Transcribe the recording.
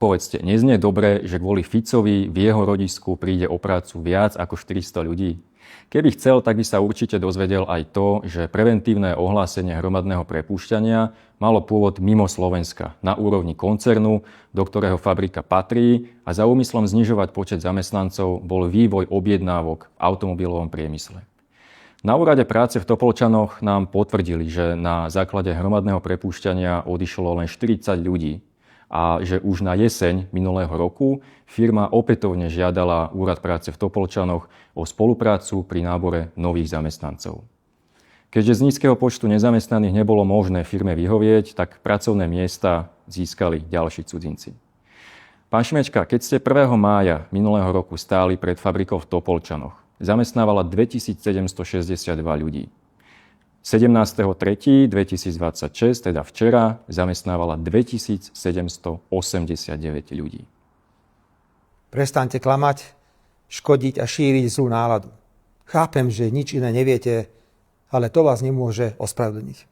Povedzte, neznie dobre, že kvôli Ficovi v jeho rodisku príde o prácu viac ako 400 ľudí? Keby chcel, tak by sa určite dozvedel aj to, že preventívne ohlásenie hromadného prepúšťania malo pôvod mimo Slovenska, na úrovni koncernu, do ktorého fabrika patrí, a za úmyslom znižovať počet zamestnancov bol vývoj objednávok v automobilovom priemysle. Na úrade práce v Topolčanoch nám potvrdili, že na základe hromadného prepúšťania odišlo len 40 ľudí a že už na jeseň minulého roku firma opätovne žiadala úrad práce v Topolčanoch o spoluprácu pri nábore nových zamestnancov. Keďže z nízkeho počtu nezamestnaných nebolo možné firme vyhovieť, tak pracovné miesta získali ďalší cudzinci. Pán Šimečka, keď ste 1. mája minulého roku stáli pred fabrikou v Topolčanoch, zamestnávala 2762 ľudí. 17.3.2026, teda včera, zamestnávala 2789 ľudí. Prestaňte klamať, škodiť a šíriť zlú náladu. Chápem, že nič iné neviete, ale to vás nemôže ospravedlniť.